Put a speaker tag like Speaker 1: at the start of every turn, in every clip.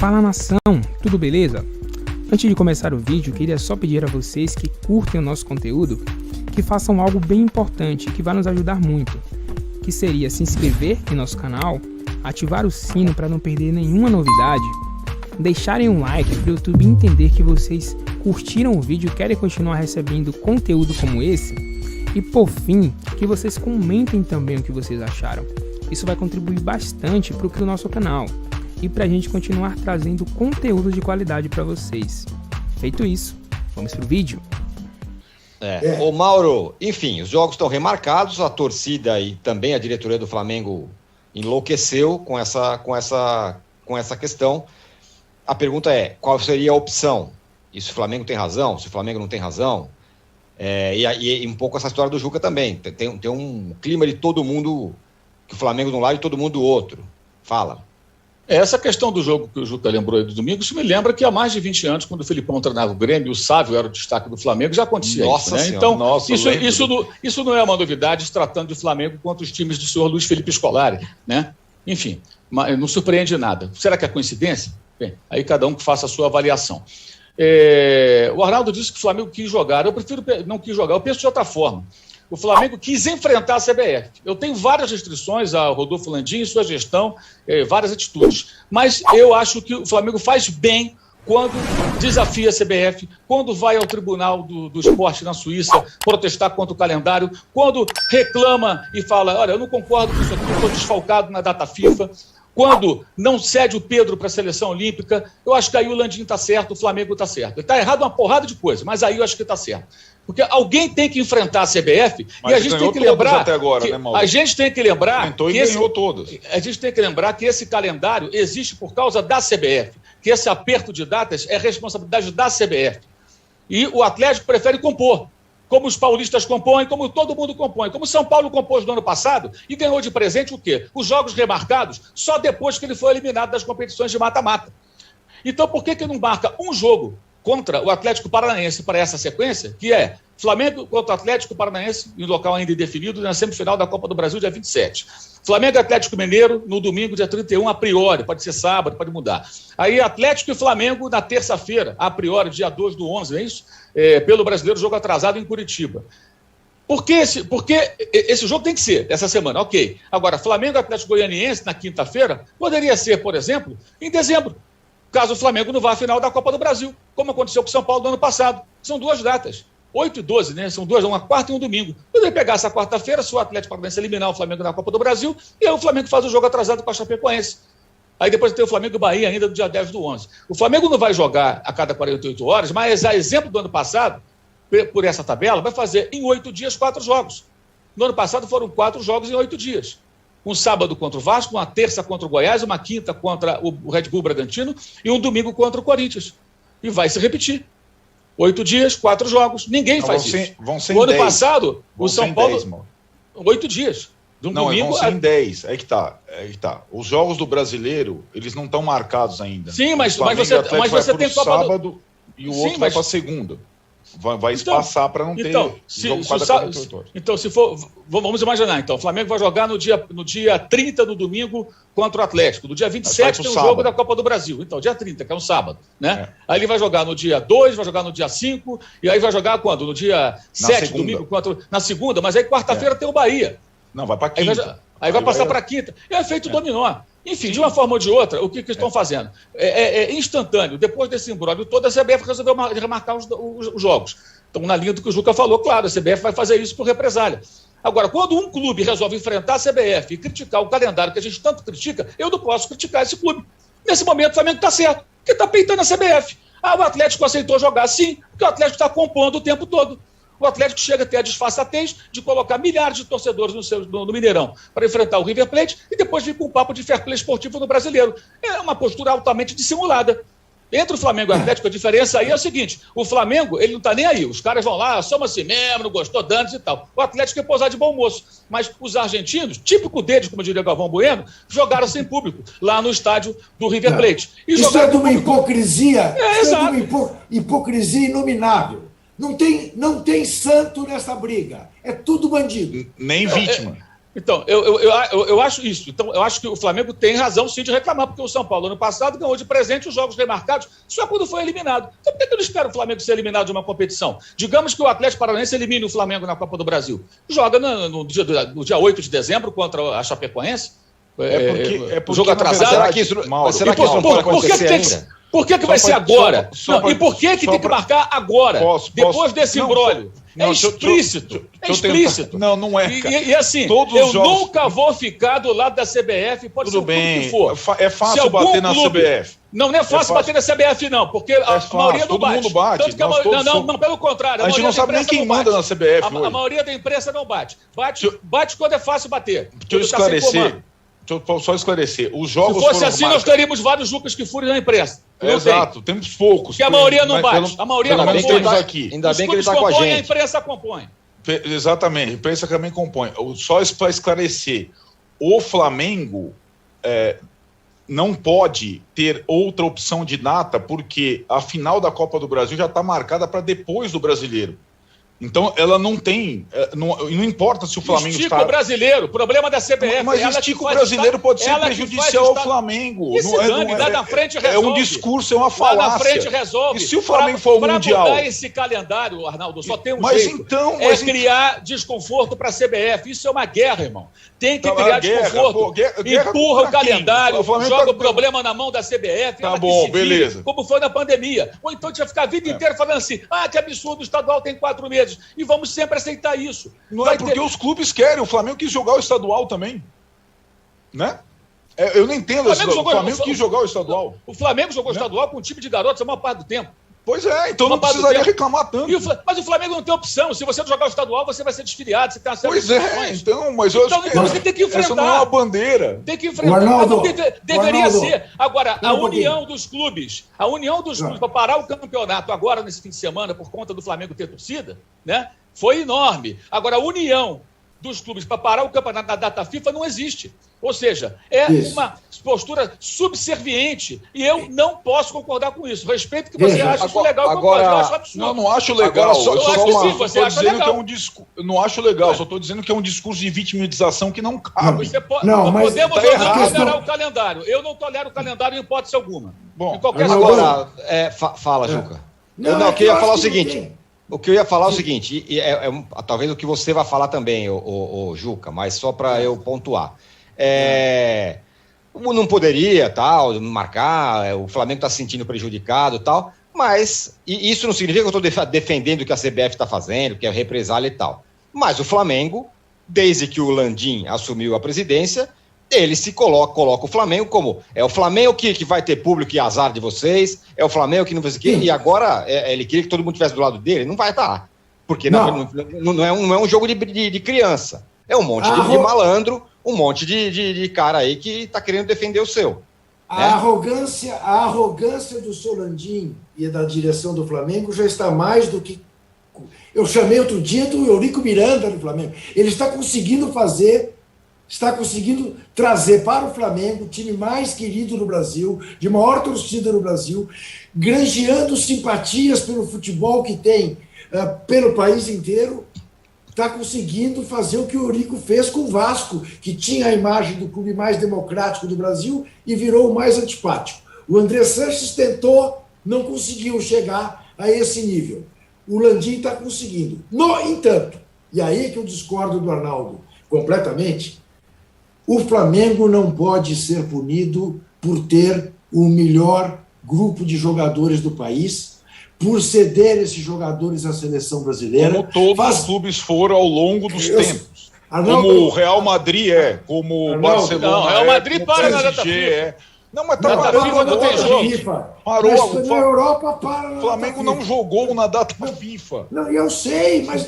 Speaker 1: Fala nação, tudo beleza? Antes de começar o vídeo, queria só pedir a vocês que curtem o nosso conteúdo, que façam algo bem importante que vai nos ajudar muito, que seria se inscrever em nosso canal, ativar o sino para não perder nenhuma novidade, deixarem um like para o YouTube entender que vocês curtiram o vídeo e querem continuar recebendo conteúdo como esse, e por fim, que vocês comentem também o que vocês acharam. Isso vai contribuir bastante para o nosso canal e para a gente continuar trazendo conteúdo de qualidade para vocês. Feito isso, vamos pro vídeo.
Speaker 2: Ô Mauro, enfim, os jogos estão remarcados, a torcida e também a diretoria do Flamengo enlouqueceu com essa questão. A pergunta é, qual seria a opção? E se o Flamengo tem razão, se o Flamengo não tem razão? E um pouco essa história do Juca também. Tem um clima de todo mundo, que o Flamengo de um lado e todo mundo do outro. Fala.
Speaker 3: Essa questão do jogo que o Juca lembrou aí do domingo, isso me lembra que há mais de 20 anos, quando o Felipão treinava o Grêmio, o Sávio era o destaque do Flamengo, já acontecia isso, né? Então, isso não é uma novidade, se tratando de Flamengo contra os times do senhor Luiz Felipe Scolari, né? Enfim, não surpreende nada. Será que é coincidência? Bem, aí cada um que faça a sua avaliação. O Arnaldo disse que o Flamengo quis jogar. Eu prefiro não quis jogar, eu penso de outra forma. O Flamengo quis enfrentar a CBF. Eu tenho várias restrições a Rodolfo Landim e sua gestão, várias atitudes. Mas eu acho que o Flamengo faz bem quando desafia a CBF, quando vai ao Tribunal do Esporte na Suíça protestar contra o calendário, quando reclama e fala, olha, eu não concordo com isso aqui, eu estou desfalcado na data FIFA. Quando não cede o Pedro para a seleção olímpica, eu acho que aí o Landim está certo, o Flamengo está certo. Ele está errado uma porrada de coisa, mas aí eu acho que está certo. Porque alguém tem que enfrentar a CBF e a gente tem que lembrar. Até agora, né, Mauro? A gente tem que lembrar. A gente tem que lembrar que esse calendário existe por causa da CBF, que esse aperto de datas é responsabilidade da CBF. E o Atlético prefere compor, como os paulistas compõem, como todo mundo compõe, como São Paulo compôs no ano passado e ganhou de presente o quê? Os jogos remarcados só depois que ele foi eliminado das competições de mata-mata. Então, por que não marca um jogo contra o Atlético Paranaense para essa sequência, que é Flamengo contra o Atlético Paranaense, em local ainda indefinido, na semifinal da Copa do Brasil, dia 27. Flamengo e Atlético Mineiro, no domingo, dia 31, a priori, pode ser sábado, pode mudar. Aí Atlético e Flamengo, na terça-feira, a priori, dia 2/11, não é isso? Pelo Brasileiro, jogo atrasado em Curitiba. Porque esse jogo tem que ser essa semana, ok. Agora, Flamengo e Atlético Goianiense, na quinta-feira, poderia ser, por exemplo, em dezembro, caso o Flamengo não vá à final da Copa do Brasil, como aconteceu com o São Paulo no ano passado. São duas datas, 8 e 12, né? São duas, uma quarta e um domingo. Poderia pegar essa quarta-feira, se o Atlético Paranaense eliminar o Flamengo na Copa do Brasil, e aí o Flamengo faz o jogo atrasado com a Chapecoense. Aí depois tem o Flamengo e Bahia ainda no dia 10/11. O Flamengo não vai jogar a cada 48 horas, mas a exemplo do ano passado, por essa tabela, vai fazer em 8 dias 4 jogos. No ano passado foram 4 jogos em 8 dias. Um sábado contra o Vasco, uma terça contra o Goiás, uma quinta contra o Red Bull Bragantino e um domingo contra o Corinthians. E vai se repetir. 8 dias, 4 jogos. Ninguém faz isso.
Speaker 4: Vão ser
Speaker 3: no ano
Speaker 4: 10.
Speaker 3: Passado, o São Paulo...
Speaker 4: 10,
Speaker 3: 8 dias.
Speaker 4: Domingo, vão ser em 10. Aí que tá. Os jogos do Brasileiro, eles não estão marcados ainda.
Speaker 3: Sim, mas você tem Copa do...
Speaker 4: sábado e o outro vai para segunda. Vai espaçar para não ter jogo cada 48 horas.
Speaker 3: Então, se for... Vamos imaginar, então. O Flamengo vai jogar no dia 30 do domingo contra o Atlético. No dia 27 tem o jogo da Copa do Brasil. Então, dia 30, que é um sábado, né? Aí ele vai jogar no dia 2, vai jogar no dia 5, e aí vai jogar quando? No dia 7, domingo, na segunda, mas aí quarta-feira tem o Bahia.
Speaker 4: Não, vai para quinta.
Speaker 3: Aí vai passar para quinta. É efeito dominó. Enfim, de uma forma ou de outra, o que estão fazendo? É instantâneo. Depois desse imbróglio todo, a CBF resolveu remarcar os jogos. Então, na linha do que o Juca falou, claro, a CBF vai fazer isso por represália. Agora, quando um clube resolve enfrentar a CBF e criticar o calendário que a gente tanto critica, eu não posso criticar esse clube. Nesse momento, o Flamengo está certo, porque está peitando a CBF. O Atlético aceitou jogar sim, porque o Atlético está compondo o tempo todo. O Atlético chega a ter a disfarçatez de colocar milhares de torcedores no Mineirão para enfrentar o River Plate e depois vir com um papo de fair play esportivo no Brasileiro. É uma postura altamente dissimulada. Entre o Flamengo e o Atlético, a diferença aí é o seguinte, o Flamengo, ele não está nem aí, os caras vão lá, somos assim mesmo, não gostou, dane-se e tal. O Atlético quer posar de bom moço, mas os argentinos, típico deles, como diria Galvão Bueno, jogaram sem público, lá no estádio do River Plate.
Speaker 5: Isso é de uma hipocrisia,
Speaker 3: exato.
Speaker 5: É de uma hipocrisia inominável. Não tem santo nessa briga. É tudo bandido.
Speaker 4: Nem vítima.
Speaker 3: Então, eu acho isso. Então, eu acho que o Flamengo tem razão, sim, de reclamar, porque o São Paulo, ano passado, ganhou de presente os jogos remarcados só quando foi eliminado. Então, por que eu não espero o Flamengo ser eliminado de uma competição? Digamos que o Atlético Paranaense elimine o Flamengo na Copa do Brasil. Joga no dia 8 de dezembro contra a Chapecoense.
Speaker 4: Porque
Speaker 3: jogo atrasado.
Speaker 2: Será que isso não pode acontecer ainda?
Speaker 3: Por que vai ser agora? E por que tem que marcar agora? Depois desse imbróglio? É explícito.
Speaker 4: Não é, cara.
Speaker 3: E assim, eu nunca vou ficar do lado da CBF, pode ser o que for.
Speaker 4: É fácil bater na CBF.
Speaker 3: Não é fácil bater na CBF, não, porque a maioria não bate.
Speaker 4: Todo mundo bate.
Speaker 3: Tanto que não, pelo contrário.
Speaker 4: A gente não sabe nem quem manda na CBF hoje.
Speaker 3: A maioria da imprensa não bate. Bate quando é fácil bater.
Speaker 4: Deixa eu esclarecer. Deixa eu só esclarecer. Os jogos
Speaker 3: Se fosse assim, nós teríamos vários Lucas Kfouri na imprensa.
Speaker 4: Exato, temos poucos.
Speaker 3: Porque a maioria não bate. A maioria não
Speaker 2: bate. Ainda bem que ele está com a gente.
Speaker 3: A imprensa compõe.
Speaker 4: Exatamente, a imprensa também compõe. Só para esclarecer, o Flamengo não pode ter outra opção de data, porque a final da Copa do Brasil já está marcada para depois do Brasileiro. Então, ela não tem... Não importa se o Flamengo
Speaker 3: estica o brasileiro. O problema da CBF...
Speaker 4: Mas estica o brasileiro pode ser prejudicial ao Flamengo.
Speaker 3: Lá na frente resolve.
Speaker 4: É um discurso, é uma falácia.
Speaker 3: Lá na frente resolve.
Speaker 4: E se o Flamengo for o Mundial?
Speaker 3: Para mudar esse calendário, Arnaldo, só tem um jeito. Criar desconforto para a CBF. Isso é uma guerra, irmão. Tem que criar desconforto. Empurra o calendário, joga o problema na mão da CBF.
Speaker 4: Tá bom, beleza.
Speaker 3: Como foi na pandemia. Ou então tinha que ficar a vida inteira falando assim, que absurdo, o estadual tem 4 meses. E vamos sempre aceitar isso.
Speaker 4: Não é porque os clubes querem. O Flamengo quis jogar o estadual também. Né? Eu não entendo. O Flamengo quis jogar o estadual.
Speaker 3: O Flamengo jogou o estadual com um time de garotos a maior parte do tempo.
Speaker 4: Pois é, então não precisaria reclamar tanto.
Speaker 3: Mas o Flamengo não tem opção. Se você não jogar o estadual, você vai ser desfiliado. Você tem uma série
Speaker 4: de opções. Então
Speaker 3: você tem que enfrentar.
Speaker 4: Essa não é uma bandeira.
Speaker 3: Tem que enfrentar. Deveria ser. Agora, a união dos clubes para parar o campeonato agora, nesse fim de semana, por conta do Flamengo ter torcida, né? Foi enorme. Agora, a união dos clubes para parar o campeonato na data FIFA não existe. Ou seja, uma postura subserviente. E eu não posso concordar com isso. Respeito que você acha isso legal.
Speaker 4: Agora,
Speaker 3: eu acho absurdo.
Speaker 4: Não acho legal.
Speaker 3: Você acha legal.
Speaker 4: Eu não acho legal. Só estou dizendo que é um discurso de vitimização que não cabe.
Speaker 3: Podemos tolerar o calendário. Eu não tolero o calendário em hipótese alguma.
Speaker 4: Bom,
Speaker 2: agora, fala, Juca. Eu queria falar o seguinte... O que eu ia falar é o seguinte, talvez o que você vai falar também, o Juca, mas só para eu pontuar. Não poderia, marcar, o Flamengo está se sentindo prejudicado e tal, mas isso não significa que eu estou defendendo o que a CBF está fazendo, que é represália e tal. Mas o Flamengo, desde que o Landim assumiu a presidência, ele se coloca o Flamengo como é o Flamengo que vai ter público e azar de vocês, é o Flamengo que não faz o quê, e agora ele queria que todo mundo estivesse do lado dele, não vai estar, porque não é um jogo de criança, é um monte de malandro, um monte de cara aí que está querendo defender o seu.
Speaker 5: A arrogância do seu Landim e da direção do Flamengo já está mais do que... Eu chamei outro dia do Eurico Miranda do Flamengo, ele está conseguindo trazer para o Flamengo o time mais querido no Brasil, de maior torcida no Brasil, granjeando simpatias pelo futebol que tem pelo país inteiro, está conseguindo fazer o que o Eurico fez com o Vasco, que tinha a imagem do clube mais democrático do Brasil e virou o mais antipático. O André Sanches tentou, não conseguiu chegar a esse nível. O Landim está conseguindo. No entanto, e aí é que eu discordo do Arnaldo completamente, o Flamengo não pode ser punido por ter o melhor grupo de jogadores do país, por ceder esses jogadores à seleção brasileira.
Speaker 4: Como todos os clubes foram ao longo dos tempos. Arnaldo, como o Real Madrid como o Barcelona
Speaker 3: não, o Real Madrid para na data FIFA.
Speaker 4: Não, mas tá parando
Speaker 3: não tem jogo.
Speaker 4: Parou.
Speaker 5: Na Europa para
Speaker 4: o Flamengo não jogou na data FIFA.
Speaker 5: Não, eu sei, mas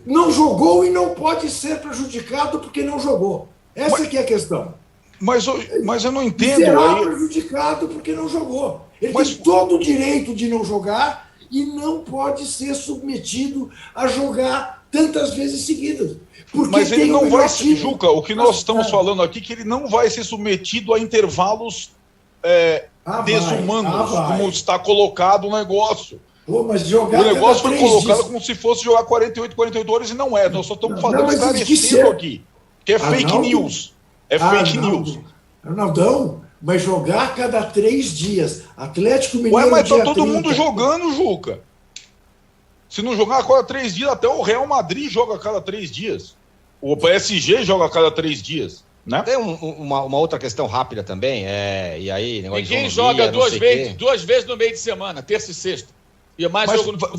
Speaker 5: não jogou e não pode ser prejudicado porque não jogou. Essa que é a questão.
Speaker 4: Mas eu não entendo.
Speaker 5: Será prejudicado porque não jogou. Ele tem todo o direito de não jogar e não pode ser submetido a jogar tantas vezes seguidas.
Speaker 4: Mas ele não vai ser, Juca, o que nós estamos falando aqui é que ele não vai ser submetido a intervalos desumanos, como está colocado o negócio.
Speaker 5: Mas
Speaker 4: o negócio foi colocado como se fosse jogar 48 horas e não é. Nós só estamos falando esclarecido aqui. Que é fake news. É fake news.
Speaker 5: Arnaldão, mas jogar a cada 3 dias. Atlético Mineiro.
Speaker 4: Ué, mas tá todo
Speaker 5: 30.
Speaker 4: mundo jogando, Juca. Se não jogar a cada 3 dias, até o Real Madrid joga a cada 3 dias. O PSG joga a cada 3 dias. Né?
Speaker 2: Tem uma outra questão rápida também, e aí...
Speaker 3: Ninguém joga duas vezes no meio de semana, terça e sexta. E mais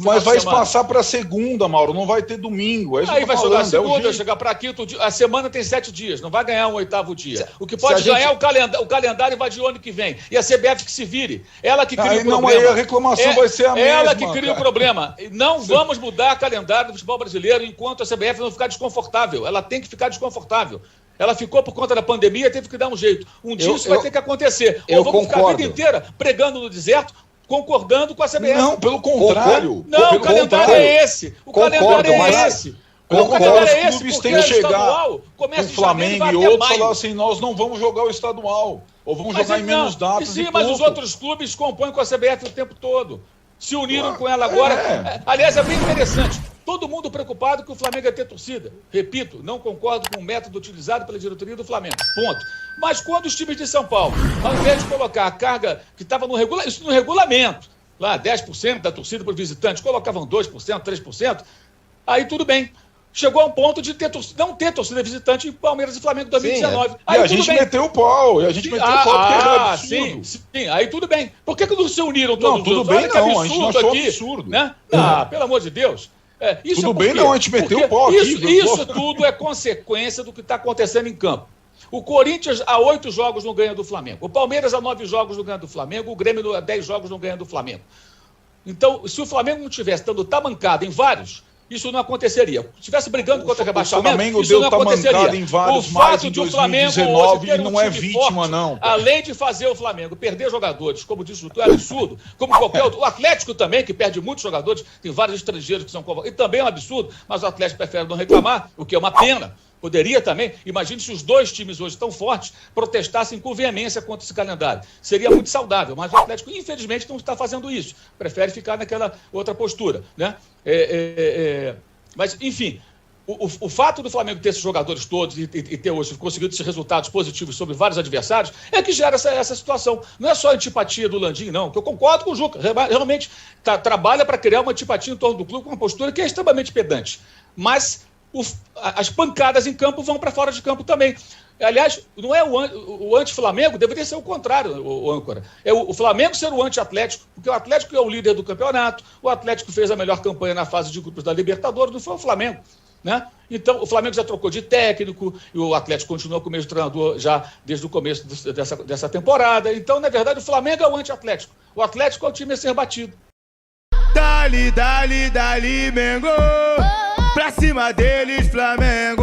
Speaker 4: mas vai passar para segunda, Mauro, não vai ter domingo.
Speaker 3: Aí vai jogar segunda, vai chegar para quinto dia. A semana tem 7 dias, não vai ganhar um 8º dia. O que pode ganhar é o calendário vai de ano que vem. E a CBF que se vire. Ela que cria o problema.
Speaker 4: Aí a reclamação vai ser a mesma.
Speaker 3: Ela que cria o problema. Não vamos mudar o calendário do futebol brasileiro enquanto a CBF não ficar desconfortável. Ela tem que ficar desconfortável. Ela ficou por conta da pandemia, teve que dar um jeito. Um dia isso vai ter que acontecer. Ou vamos ficar a vida inteira pregando no deserto, concordando com a CBF.
Speaker 4: Não, pelo contrário.
Speaker 3: Não, o calendário é esse. O calendário é esse.
Speaker 4: O calendário é esse, os clubes têm que chegar com o Flamengo e outros falar assim, nós não vamos jogar o estadual. Ou vamos jogar em menos datas.
Speaker 3: Sim, mas os outros clubes compõem com a CBF o tempo todo. Se uniram com ela agora. Aliás, é bem interessante. Todo mundo preocupado que o Flamengo ia ter torcida. Repito, não concordo com o método utilizado pela diretoria do Flamengo. Ponto. Mas quando os times de São Paulo, ao invés de colocar a carga que estava no regulamento, lá 10% da torcida para os visitantes, colocavam 2%, 3%, aí tudo bem. Chegou a um ponto de não ter torcida visitante em Palmeiras e Flamengo em 2019.
Speaker 4: Aí e a gente meteu o pau. E a gente meteu o pau porque era absurdo.
Speaker 3: Sim, aí tudo bem. Por que não se uniram todos?
Speaker 4: Não, tudo bem não. A gente não achou absurdo.
Speaker 3: Né? Pelo amor de Deus. Isso
Speaker 4: tudo bem não, a gente meteu o pau aqui.
Speaker 3: Isso tudo é consequência do que está acontecendo em campo. O Corinthians há 8 jogos não ganha do Flamengo. O Palmeiras há 9 jogos não ganha do Flamengo. O Grêmio há 10 jogos não ganha do Flamengo. Então, se o Flamengo não tivesse dando tamancada em vários, isso não aconteceria. Se estivesse brigando contra o rebaixamento, isso não aconteceria.
Speaker 4: Em vários,
Speaker 3: o fato de o Flamengo hoje ter
Speaker 4: não é vítima,
Speaker 3: forte,
Speaker 4: não.
Speaker 3: Além de fazer o Flamengo perder jogadores, como disse o é absurdo, como qualquer outro. O Atlético também, que perde muitos jogadores, tem vários estrangeiros que são convocados. E também é um absurdo, mas o Atlético prefere não reclamar, o que é uma pena. Poderia também, imagine se os dois times hoje tão fortes protestassem com veemência contra esse calendário. Seria muito saudável, mas o Atlético, infelizmente, não está fazendo isso. Prefere ficar naquela outra postura, né? Mas, enfim, o fato do Flamengo ter esses jogadores todos e ter hoje conseguido esses resultados positivos sobre vários adversários é que gera essa situação. Não é só a antipatia do Landim, não, que eu concordo com o Juca. Realmente trabalha para criar uma antipatia em torno do clube com uma postura que é extremamente pedante. Mas as pancadas em campo vão para fora de campo também. Aliás, não é o anti-Flamengo, deveria ser o contrário, o âncora. É o Flamengo ser o anti-Atlético, porque o Atlético é o líder do campeonato, o Atlético fez a melhor campanha na fase de grupos da Libertadores, não foi o Flamengo. Né? Então, o Flamengo já trocou de técnico, e o Atlético continua com o mesmo treinador já desde o começo dessa temporada. Então, na verdade, o Flamengo é o anti-Atlético. O Atlético é o time a ser batido.
Speaker 6: Dali, dali, dali, Mengo! Pra cima deles, Flamengo!